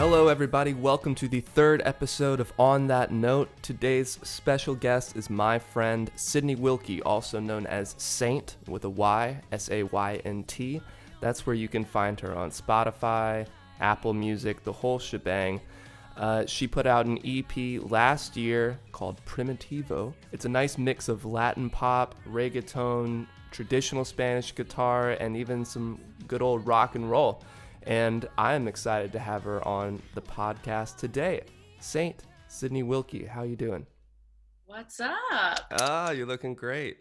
Hello everybody, welcome to the third episode of On That Note. Today's special guest is my friend Sydney Wilke, also known as Saynt with a Y, S-A-Y-N-T. That's where you can find her on Spotify, Apple Music, the whole shebang. She put out an EP last year called Primitivo. It's a nice mix of Latin pop, reggaeton, traditional Spanish guitar, and even some good old rock and roll. And I am excited to have her on the podcast today. Saynt, Sydney Wilke, how you doing? What's up? You're looking great.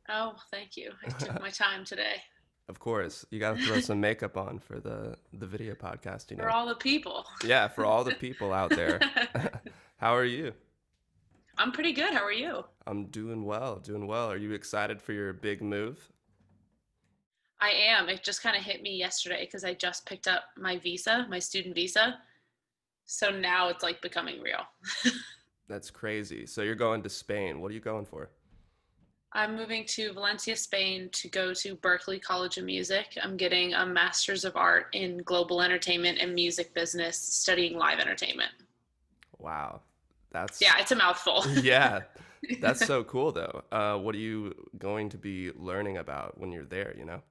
Oh, thank you. I took my time today. Of course, you got to throw some makeup on for the video podcast, you know. For all the people. Yeah, for all the people out there. How are you? I'm pretty good. How are you? I'm doing well. Are you excited for your big move? I am. It just kind of hit me yesterday because I just picked up my visa, my student visa. So now it's like becoming real. That's crazy. So you're going to Spain. What are you going for? I'm moving to Valencia, Spain to go to Berklee College of Music. I'm getting a Master's of Art in Global Entertainment and Music Business, studying live entertainment. Wow. Yeah, it's a mouthful. Yeah, that's so cool though. What are you going to be learning about when you're there, you know?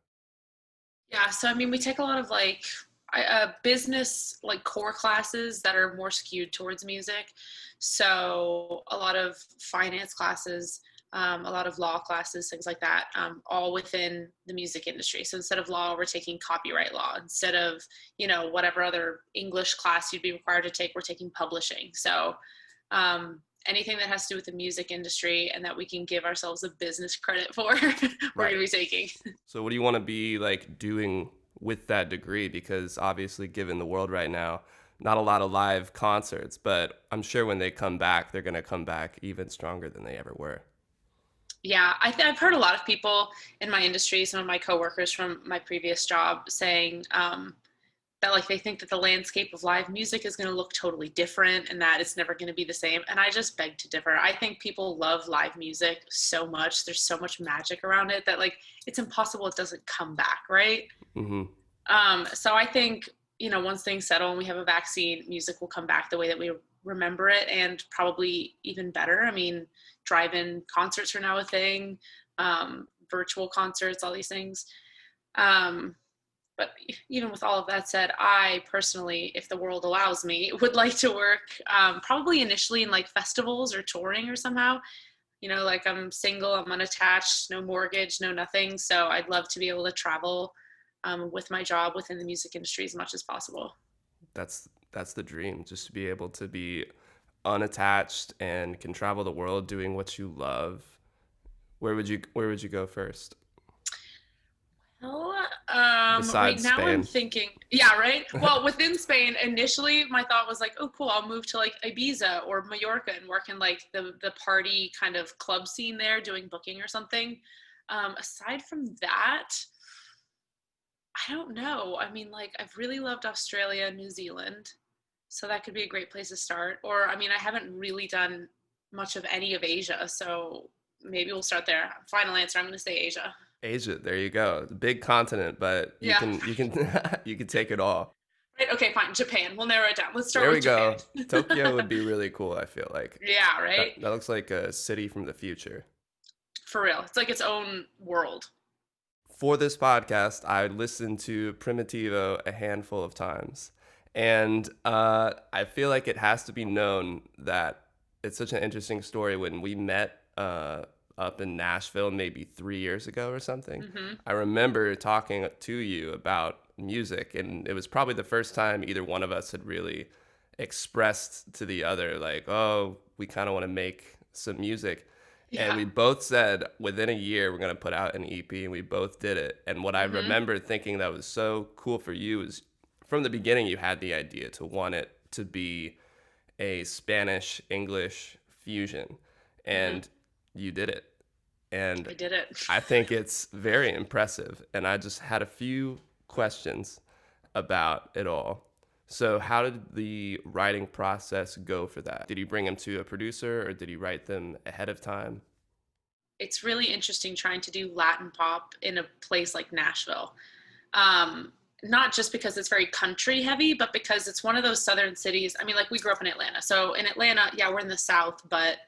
Yeah, so I mean, we take a lot of business like core classes that are more skewed towards music. So a lot of finance classes, a lot of law classes, things like that, all within the music industry. So instead of law, we're taking copyright law. Instead of, whatever other English class you'd be required to take, we're taking publishing. So anything that has to do with the music industry and that we can give ourselves a business credit for, we're going to be taking. So what do you want to be like doing with that degree? Because obviously, given the world right now, not a lot of live concerts, but I'm sure when they come back, they're going to come back even stronger than they ever were. Yeah, I've heard a lot of people in my industry, some of my coworkers from my previous job saying that like they think that the landscape of live music is going to look totally different and that it's never going to be the same. And I just beg to differ. I think people love live music so much. There's so much magic around it that like it's impossible it doesn't come back, right? Mm-hmm. So I think, once things settle and we have a vaccine, music will come back the way that we remember it, and probably even better. I mean, drive-in concerts are now a thing, virtual concerts, all these things. But even with all of that said, I personally, if the world allows me, would like to work probably initially in like festivals or touring or somehow. Like I'm single, I'm unattached, no mortgage, no nothing. So I'd love to be able to travel with my job within the music industry as much as possible. That's the dream, just to be able to be unattached and can travel the world doing what you love. Where would you go first? Well, right Besides now I'm Spain. thinking, yeah, right. Well, within Spain, initially my thought was like, oh, cool, I'll move to like Ibiza or Mallorca and work in like the party kind of club scene there, doing booking or something. Aside from that, I don't know. I mean, like I've really loved Australia, New Zealand, so that could be a great place to start. Or, I mean, I haven't really done much of any of Asia, so maybe we'll start there. Final answer, I'm going to say Asia. Asia, there you go. The big continent, but you Yeah. can you can take it all. Right. Okay, fine. Japan. We'll narrow it down. Let's start There we with Japan. go. Tokyo would be really cool, I feel like. Yeah, right? That looks like a city from the future. For real. It's like its own world. For this podcast, I listened to Primitivo a handful of times. And I feel like it has to be known that it's such an interesting story. When we met up in Nashville maybe 3 years ago or something, Mm-hmm. I remember talking to you about music. And it was probably the first time either one of us had really expressed to the other, like, oh, we kind of want to make some music. And Yeah. we both said within a year we're going to put out an EP, and we both did it. And what I Mm-hmm. remember thinking that was so cool for you is from the beginning you had the idea to want it to be a Spanish English fusion, Mm-hmm. and you did it. And I did it. I think it's very impressive. And I just had a few questions about it all. So how did the writing process go for that? Did you bring them to a producer, or did you write them ahead of time? It's really interesting trying to do Latin pop in a place like Nashville. Um, not just because it's very country heavy, but because it's one of those southern cities. I mean, like we grew up in Atlanta. So in Atlanta, yeah, we're in the South, but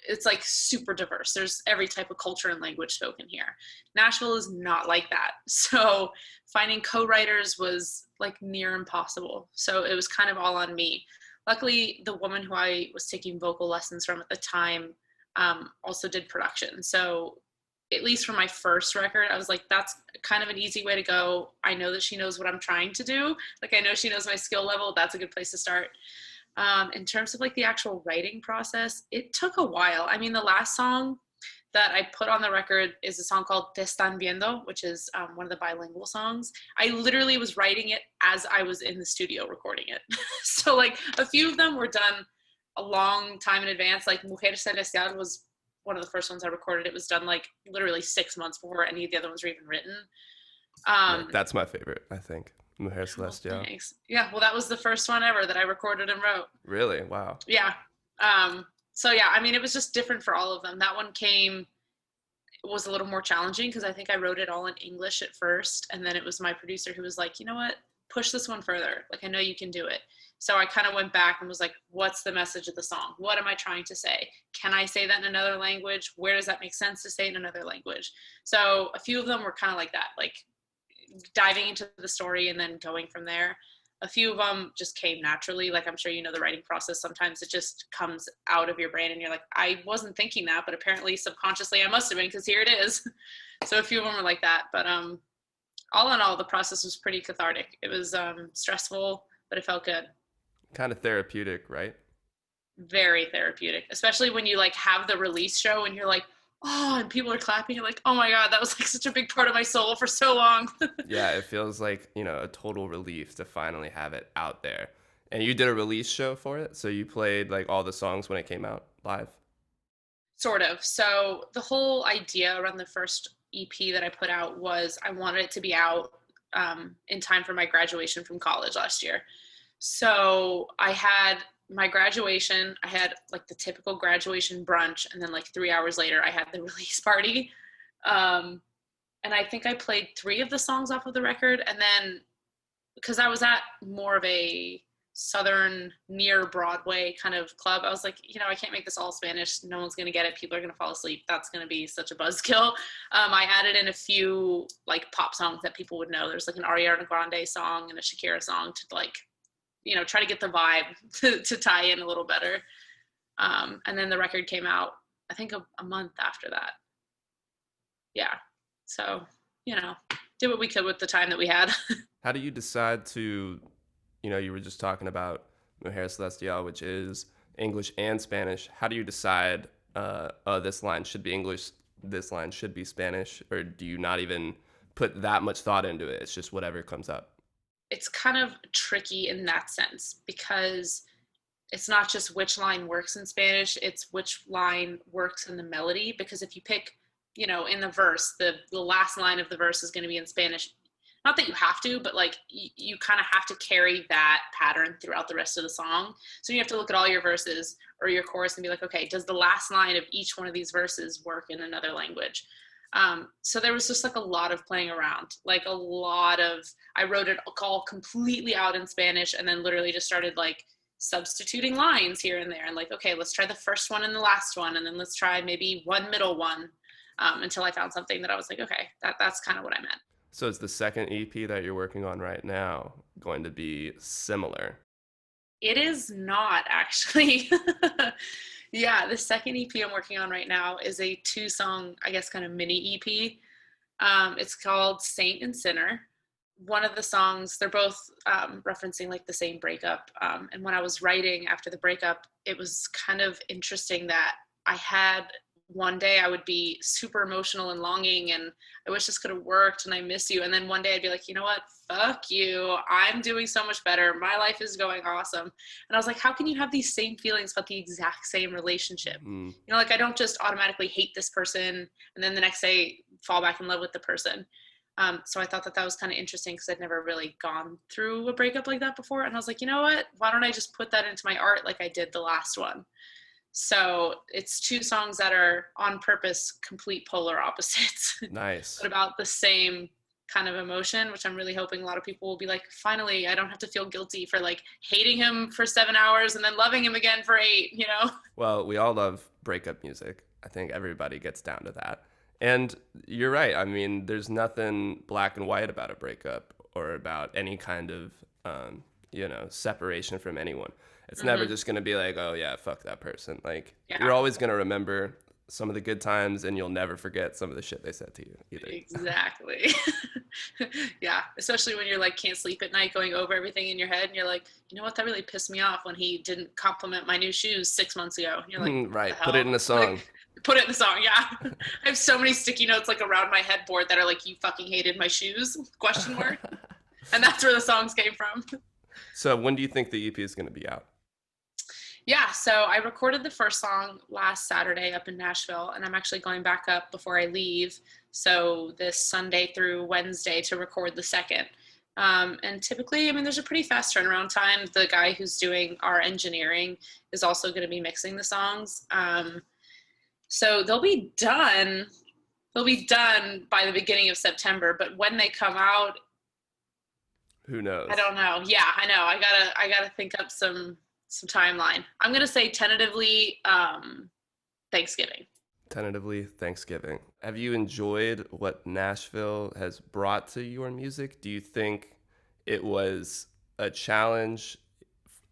it's like super diverse. There's every type of culture and language spoken here. Nashville is not like that. So finding co-writers was like near impossible. So it was kind of all on me. Luckily, the woman who I was taking vocal lessons from at the time also did production. So at least for my first record, I was like, that's kind of an easy way to go. I know that she knows what I'm trying to do. Like, I know she knows my skill level. That's a good place to start. In terms of like the actual writing process, it took a while. I mean, the last song that I put on the record is a song called Te Están Viendo, which is one of the bilingual songs. I literally was writing it as I was in the studio recording it. So like a few of them were done a long time in advance. Like Mujer Celestial was one of the first ones I recorded. It was done like literally 6 months before any of the other ones were even written. That's my favorite, I think. Mujer Celestial. Oh, thanks. Yeah, well, that was the first one ever that I recorded and wrote. Really? Wow. Yeah. So yeah, I mean, it was just different for all of them. That one was a little more challenging because I think I wrote it all in English at first, and then it was my producer who was like, you know what, push this one further. Like, I know you can do it. So I kind of went back and was like, what's the message of the song? What am I trying to say? Can I say that in another language? Where does that make sense to say in another language? So a few of them were kind of like that, like diving into the story and then going from there. A few of them just came naturally. Like, I'm sure you know the writing process. Sometimes it just comes out of your brain and you're like, I wasn't thinking that, but apparently subconsciously I must have been, because here it is. So a few of them were like that. But all in all, the process was pretty cathartic. It was stressful, but it felt good. Kind of therapeutic, right? Very therapeutic, especially when you like have the release show and you're like, oh, and people are clapping. You're like, oh my God, that was like such a big part of my soul for so long. Yeah, it feels like, a total relief to finally have it out there. And you did a release show for it? So you played like all the songs when it came out live? Sort of. So the whole idea around the first EP that I put out was I wanted it to be out in time for my graduation from college last year. So I had my graduation, I had like the typical graduation brunch, and then like 3 hours later I had the release party. And I think I played 3 of the songs off of the record, and then because I was at more of a southern near Broadway kind of club, I was like, I can't make this all Spanish. No one's gonna get it. People are gonna fall asleep. That's gonna be such a buzzkill. I added in a few like pop songs that people would know. There's like an Ariana Grande song and a Shakira song to like, try to get the vibe to tie in a little better. And then the record came out, I think a month after that. Yeah. So, did what we could with the time that we had. How do you decide to, you were just talking about Mujer Celestial, which is English and Spanish. How do you decide, this line should be English, this line should be Spanish, or do you not even put that much thought into it? It's just whatever comes up. It's kind of tricky in that sense because it's not just which line works in Spanish, it's which line works in the melody. Because if you pick, in the verse, the last line of the verse is going to be in Spanish. Not that you have to, but like you kind of have to carry that pattern throughout the rest of the song. So you have to look at all your verses or your chorus and be like, okay, does the last line of each one of these verses work in another language? So there was just like a lot of playing around, like I wrote it all completely out in Spanish and then literally just started like substituting lines here and there and like, okay, let's try the first one and the last one. And then let's try maybe one middle one until I found something that I was like, okay, that's kind of what I meant. So is the second EP that you're working on right now going to be similar? It is not actually. Yeah, the second EP I'm working on right now is a 2-song, I guess, kind of mini EP. It's called Saint and Sinner. One of the songs, they're both referencing like the same breakup. And when I was writing after the breakup, it was kind of interesting that I had one day I would be super emotional and longing and I wish this could have worked and I miss you. And then one day I'd be like, you know what? Fuck you. I'm doing so much better. My life is going awesome. And I was like, how can you have these same feelings about the exact same relationship? Like I don't just automatically hate this person and then the next day fall back in love with the person. So I thought that was kind of interesting because I'd never really gone through a breakup like that before. And I was like, you know what? Why don't I just put that into my art like I did the last one? So it's 2 songs that are on purpose complete polar opposites. Nice. But about the same kind of emotion, which I'm really hoping a lot of people will be like, finally, I don't have to feel guilty for like hating him for 7 hours and then loving him again for 8, you know? Well, we all love breakup music. I think everybody gets down to that. And you're right. I mean, there's nothing black and white about a breakup or about any kind of, separation from anyone. It's never just going to be like, oh, yeah, fuck that person. Like, you're always going to remember some of the good times, and you'll never forget some of the shit they said to you either. Exactly. Yeah, especially when you're like can't sleep at night going over everything in your head, and you're like, you know what, that really pissed me off when he didn't compliment my new shoes 6 months ago. And you're like, right, put it in a song. Like, put it in the song, yeah. I have so many sticky notes like around my headboard that are like, you fucking hated my shoes, ? And that's where the songs came from. So when do you think the EP is going to be out? Yeah, so I recorded the first song last Saturday up in Nashville, and I'm actually going back up before I leave, so this Sunday through Wednesday to record the second. And typically, I mean, there's a pretty fast turnaround time. The guy who's doing our engineering is also going to be mixing the songs. So they'll be done by the beginning of September, but when they come out, who knows? I don't know. Yeah, I know. I gotta think up some timeline. I'm gonna say tentatively Thanksgiving. Tentatively Thanksgiving. Have you enjoyed what Nashville has brought to your music? Do you think it was a challenge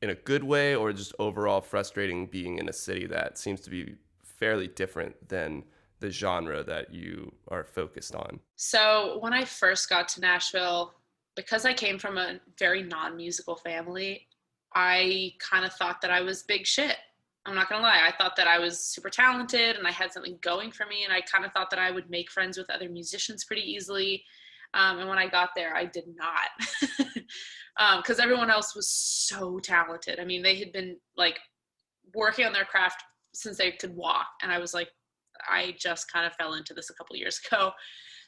in a good way, or just overall frustrating being in a city that seems to be fairly different than the genre that you are focused on? So when I first got to Nashville, because I came from a very non-musical family, I kind of thought that I was big shit. I'm not going to lie. I thought that I was super talented and I had something going for me. And I kind of thought that I would make friends with other musicians pretty easily. And when I got there, I did not. Because everyone else was so talented. I mean, they had been like working on their craft since they could walk. And I was like, I just kind of fell into this a couple years ago.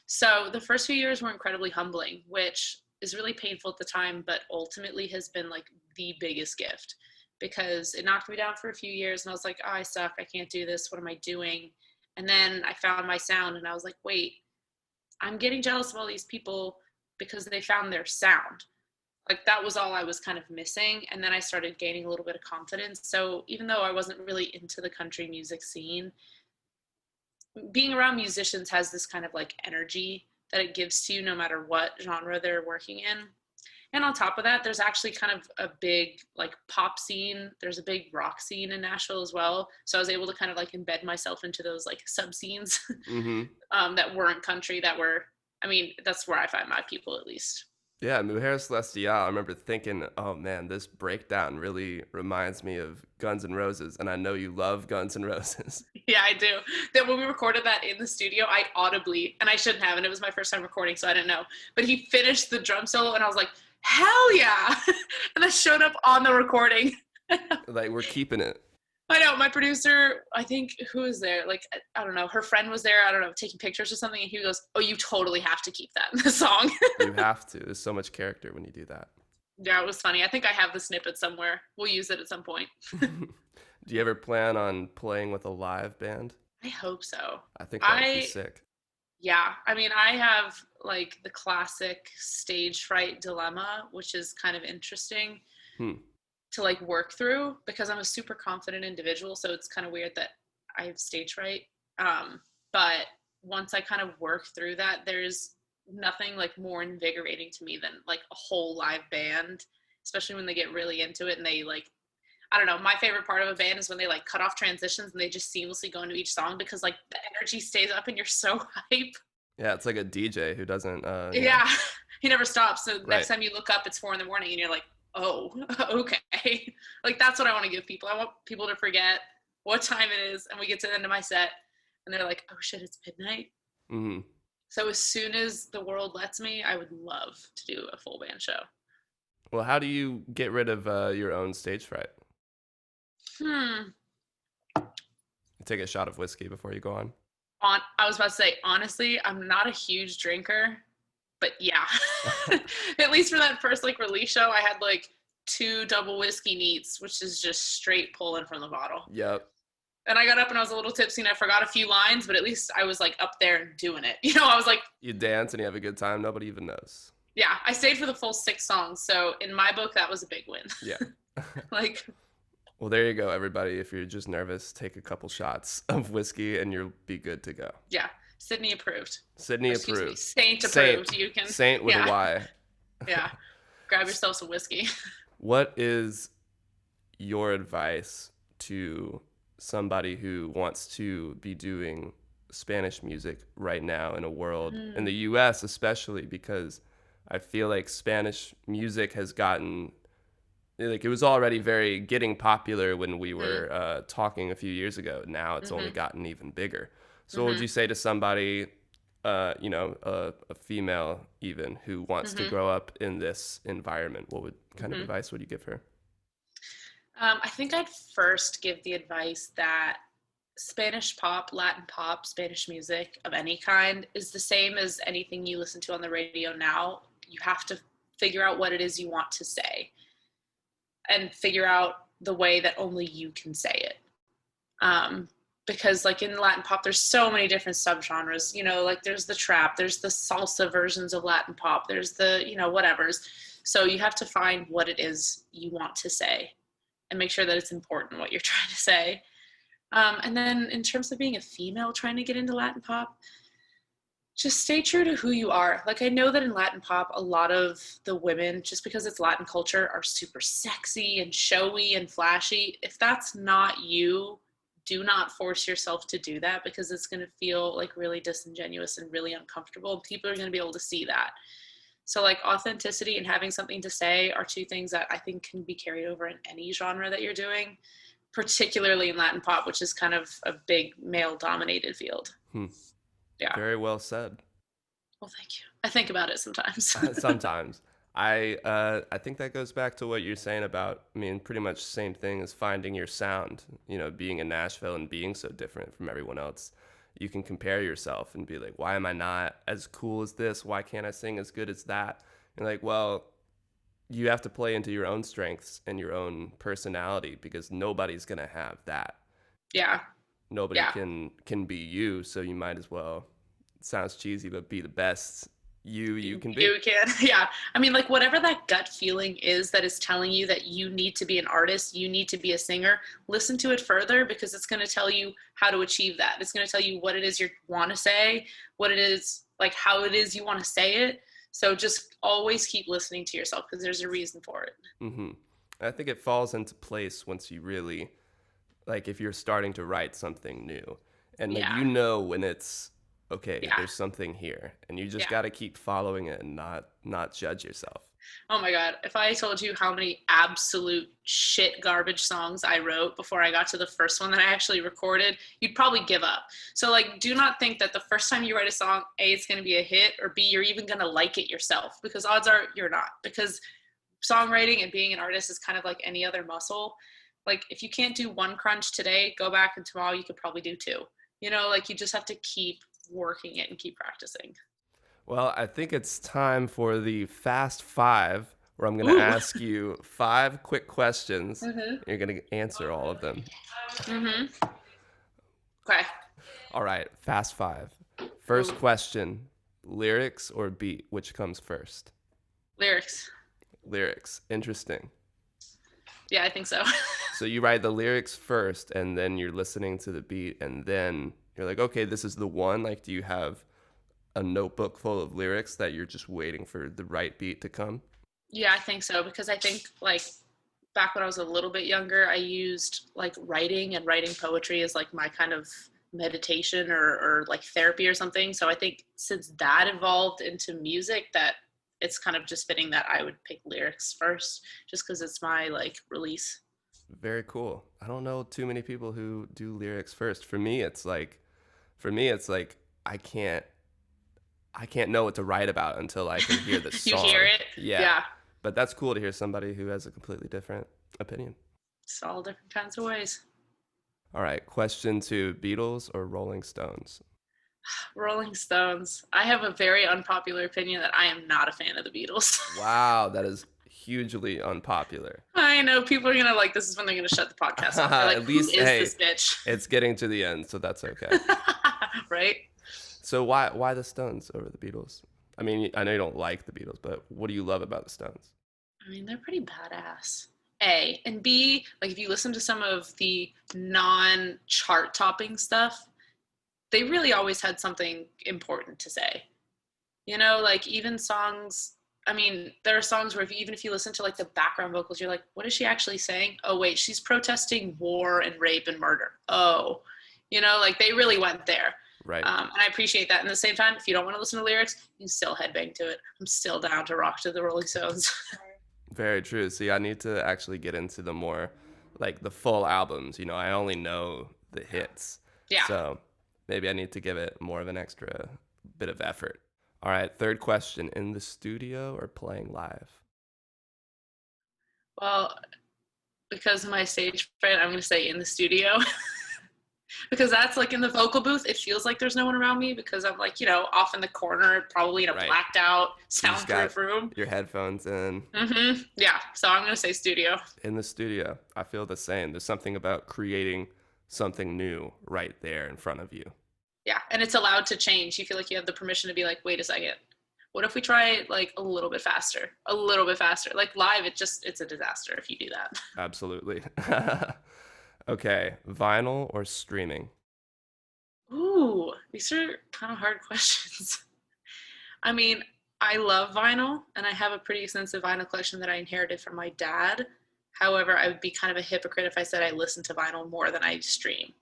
So the first few years were incredibly humbling, which is really painful at the time, but ultimately has been like the biggest gift, because it knocked me down for a few years and I was like, oh, I suck. I can't do this. What am I doing? And then I found my sound and I was like, wait, I'm getting jealous of all these people because they found their sound. Like that was all I was kind of missing. And then I started gaining a little bit of confidence. So even though I wasn't really into the country music scene, being around musicians has this kind of like energy that it gives to you no matter what genre they're working in. And on top of that, there's actually kind of a big like pop scene. There's a big rock scene in Nashville as well. So I was able to kind of like embed myself into those like sub scenes that weren't country, that were, I mean, that's where I find my people at least. Yeah, Mujer Celestial, I remember thinking, oh man, this breakdown really reminds me of Guns N' Roses, and I know you love Guns N' Roses. Yeah, I do. Then when we recorded that in the studio, I audibly, and I shouldn't have, and it was my first time recording, so I didn't know, but he finished the drum solo, and I was like, hell yeah! And that showed up on the recording. Like, we're keeping it. I know, my producer, I think, who was there? Like, I don't know, her friend was there, I don't know, taking pictures or something, and he goes, oh, you totally have to keep that in the song. You have to. There's so much character when you do that. Yeah, it was funny. I think I have the snippet somewhere. We'll use it at some point. Do you ever plan on playing with a live band? I hope so. I think that would be sick. Yeah, I mean, I have, like, the classic stage fright dilemma, which is kind of interesting. To like work through, because I'm a super confident individual, so it's kind of weird that I have stage fright. But once I kind of work through that, there's nothing like more invigorating to me than like a whole live band, especially when they get really into it and they like, I don't know, my favorite part of a band is when they like cut off transitions and they just seamlessly go into each song, because like the energy stays up and you're so hype. Yeah, it's like a DJ who doesn't yeah, he never stops. So next time you look up, it's 4 a.m. and you're like, oh, okay. Like, that's what I want to give people. I want people to forget what time it is, and we get to the end of my set, and they're like, oh shit, it's midnight. So as soon as the world lets me, I would love to do a full band show. Well, how do you get rid of your own stage fright? Take a shot of whiskey before you go on. I was about to say, honestly, I'm not a huge drinker, but yeah, at least for that first like release show, I had like 2 double whiskey neats, which is just straight pulling from the bottle. Yep. And I got up and I was a little tipsy and I forgot a few lines, but at least I was like up there and doing it. I was like, You dance and you have a good time. Nobody even knows. yeah, I stayed for the full 6 songs. So in my book, that was a big win. Yeah. Like, Well, there you go, everybody. If you're just nervous, take a couple shots of whiskey and you'll be good to go. yeah, Sydney approved. Sydney Excuse approved. me, Saynt approved. Saynt. You can Saynt with a Y. Yeah, grab yourself some whiskey. What is your advice to somebody who wants to be doing Spanish music right now in a world, in the US especially, because I feel like Spanish music has gotten, like, it was already very getting popular when we were talking a few years ago. Now it's only gotten even bigger. So what would you say to somebody, a female even, who wants to grow up in this environment? What kind of advice would you give her? I think I'd first give the advice that Spanish pop, Latin pop, Spanish music of any kind is the same as anything you listen to on the radio now. You have to figure out what it is you want to say and figure out the way that only you can say it. Because like in Latin pop, there's so many different subgenres, like there's the trap, there's the salsa versions of Latin pop, there's the, whatevers. So you have to find what it is you want to say and make sure that it's important what you're trying to say. And then in terms of being a female trying to get into Latin pop, just stay true to who you are. Like, I know that in Latin pop, a lot of the women, just because it's Latin culture, are super sexy and showy and flashy. If that's not you, do not force yourself to do that, because it's going to feel like really disingenuous and really uncomfortable. People are going to be able to see that. So like authenticity and having something to say are two things that I think can be carried over in any genre that you're doing, particularly in Latin pop, which is kind of a big male dominated field. Yeah. Very well said. Well, thank you. I think about it sometimes. Sometimes. I think that goes back to what you're saying about, pretty much the same thing as finding your sound, being in Nashville and being so different from everyone else. You can compare yourself and be like, why am I not as cool as this? Why can't I sing as good as that? And like, well, you have to play into your own strengths and your own personality, because nobody's going to have that. Yeah. Nobody can be you. So you might as well, it sounds cheesy, but be the best you can be. You can. Yeah. Like whatever that gut feeling is that is telling you that you need to be an artist, you need to be a singer, listen to it further, because it's going to tell you how to achieve that. It's going to tell you what it is you want to say, what it is, like how it is you want to say it. So just always keep listening to yourself, because there's a reason for it. I think it falls into place once you really, like, if you're starting to write something new and like, when it's okay, there's something here, and you just got to keep following it and not judge yourself. Oh my God. If I told you how many absolute shit garbage songs I wrote before I got to the first one that I actually recorded, you'd probably give up. So like, do not think that the first time you write a song, A, it's going to be a hit, or B, you're even going to like it yourself, because odds are you're not, because songwriting and being an artist is kind of like any other muscle. Like if you can't do one crunch today, go back and tomorrow you could probably do 2. Like you just have to keep working it and keep practicing. Well, I think it's time for the Fast 5, where I'm going to ask you 5 quick questions. You're going to answer all of them. Okay. All right, Fast 5. First question, lyrics or beat? Which comes first? Lyrics. Lyrics. Interesting. Yeah, I think so. So you write the lyrics first, and then you're listening to the beat, and then you're like, okay, this is the one. Like, do you have a notebook full of lyrics that you're just waiting for the right beat to come? Yeah, I think so, because I think like back when I was a little bit younger, I used like writing poetry as like my kind of meditation or like therapy or something. So I think since that evolved into music, that it's kind of just fitting that I would pick lyrics first, just because it's my like release. Very cool. I don't know too many people who do lyrics first. For me, it's like I can't know what to write about until I can hear the song. You hear it? Yeah. But that's cool to hear somebody who has a completely different opinion. It's all different kinds of ways. All right. Question 2, Beatles or Rolling Stones? Rolling Stones. I have a very unpopular opinion that I am not a fan of the Beatles. Wow, that is hugely unpopular. I know people are gonna like. This is when they're gonna shut the podcast off. They're like, At least, who is hey, this bitch? it's getting to the end, so that's okay. Right? So why the Stones over the Beatles? I mean, I know you don't like the Beatles, but what do you love about the Stones? I mean, they're pretty badass. A. And B, like if you listen to some of the non-chart topping stuff, they really always had something important to say. You know, like even songs, I mean, there are songs where even if you listen to like the background vocals, you're like, what is she actually saying? Oh, wait, she's protesting war and rape and murder. Oh, you know, like they really went there. Right. And I appreciate that. And at the same time, if you don't want to listen to lyrics, you can still headbang to it. I'm still down to rock to the Rolling Stones. Very true. See, I need to actually get into the more, like the full albums. You know, I only know the hits. Yeah. So maybe I need to give it more of an extra bit of effort. All right, third question. In the studio or playing live? Well, because of my stage fright, I'm going to say in the studio. Because that's like in the vocal booth, it feels like there's no one around me because I'm like, you know, off in the corner, probably in a blacked out soundproof room. Your headphones in. Yeah, so I'm going to say studio. In the studio, I feel the same. There's something about creating something new right there in front of you. Yeah, and it's allowed to change. You feel like you have the permission to be like, wait a second. What if we try it like a little bit faster? A little bit faster. Like live, it's a disaster if you do that. Absolutely. Okay, vinyl or streaming? Ooh, these are kind of hard questions. I mean, I love vinyl, and I have a pretty extensive vinyl collection that I inherited from my dad. However, I would be kind of a hypocrite if I said I listen to vinyl more than I stream.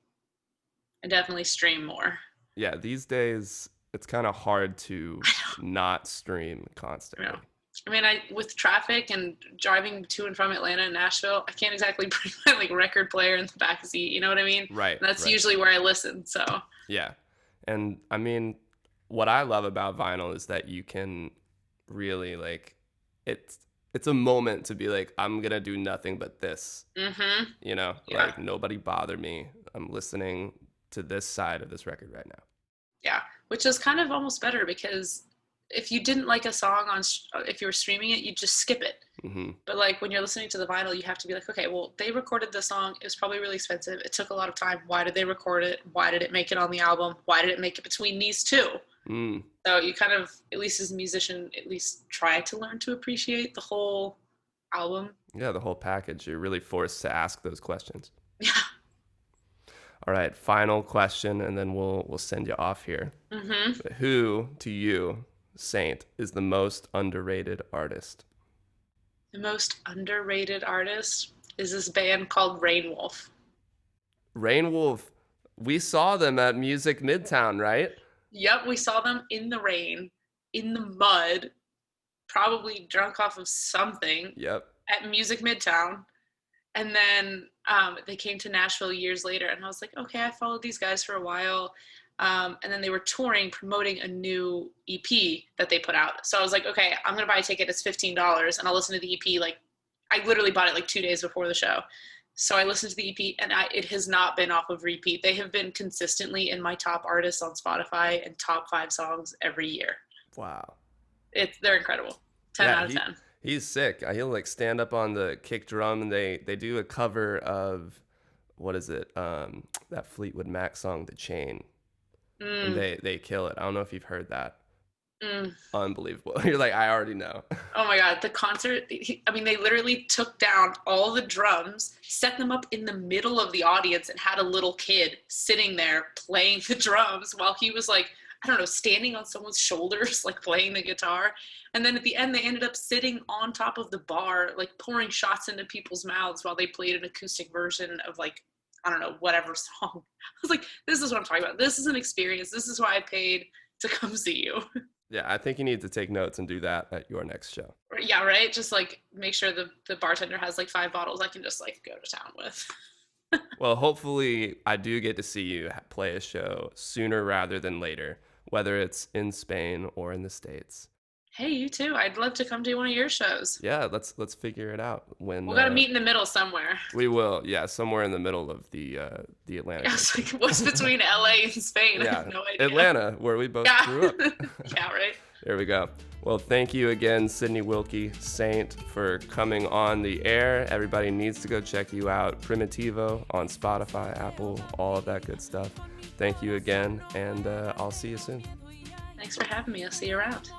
I definitely stream more. Yeah, these days, it's kind of hard to not stream constantly. I know. I mean, with traffic and driving to and from Atlanta and Nashville, I can't exactly bring my like record player in the back seat. You know what I mean? Right. And that's usually where I listen. So. Yeah, and I mean, what I love about vinyl is that you can really like it's a moment to be like, I'm gonna do nothing but this. You know, like nobody bother me. I'm listening to this side of this record right now. Yeah, which is kind of almost better because if you didn't like a song if you were streaming it, you'd just skip it. But like when you're listening to the vinyl, you have to be like, okay, well, they recorded the song. It was probably really expensive. It took a lot of time. Why did they record it? Why did it make it on the album? Why did it make it between these two? So you kind of, at least as a musician, at least try to learn to appreciate the whole album. Yeah, the whole package. You're really forced to ask those questions. Yeah. All right, final question, and then we'll send you off here. Who, to you, Saynt, is the most underrated artist? The most underrated artist is this band called Rainwolf. Rainwolf. We saw them at Music Midtown, right? Yep, we saw them in the rain, in the mud, probably drunk off of something. Yep. At Music Midtown. And then they came to Nashville years later, and I was like, okay, I followed these guys for a while. And then they were touring, promoting a new EP that they put out. So I was like, okay, I'm going to buy a ticket. It's $15, and I'll listen to the EP. Like, I literally bought it like 2 days before the show. So I listened to the EP, and it has not been off of repeat. They have been consistently in my top artists on Spotify and top 5 songs every year. Wow. They're incredible. 10 out of 10. He's sick. He'll like stand up on the kick drum, and they do a cover of, what is it? That Fleetwood Mac song, The Chain. And they kill it. I don't know if you've heard that. Unbelievable. You're like, I already know. Oh my God. The concert, I mean, they literally took down all the drums, set them up in the middle of the audience, and had a little kid sitting there playing the drums while he was like, I don't know, standing on someone's shoulders, like playing the guitar. And then at the end, they ended up sitting on top of the bar, like pouring shots into people's mouths while they played an acoustic version of like, I don't know, whatever song. I was like, this is what I'm talking about. This is an experience. This is why I paid to come see you. Yeah, I think you need to take notes and do that at your next show. Yeah, right? Just like make sure the bartender has like 5 bottles I can just like go to town with. Well, hopefully I do get to see you play a show sooner rather than later, whether it's in Spain or in the States. Hey, you too. I'd love to come to one of your shows. Yeah, let's figure it out. When we'll gotta meet in the middle somewhere. We will, yeah, somewhere in the middle of the Atlantic. Yeah, it's like, what's between LA and Spain? Yeah, I have no idea. Atlanta, where we both grew up. Yeah, right. There we go. Well, thank you again, Sydney Wilke Saynt, for coming on the air. Everybody needs to go check you out. Primitivo on Spotify, Apple, all of that good stuff. Thank you again, and I'll see you soon. Thanks for having me. I'll see you around.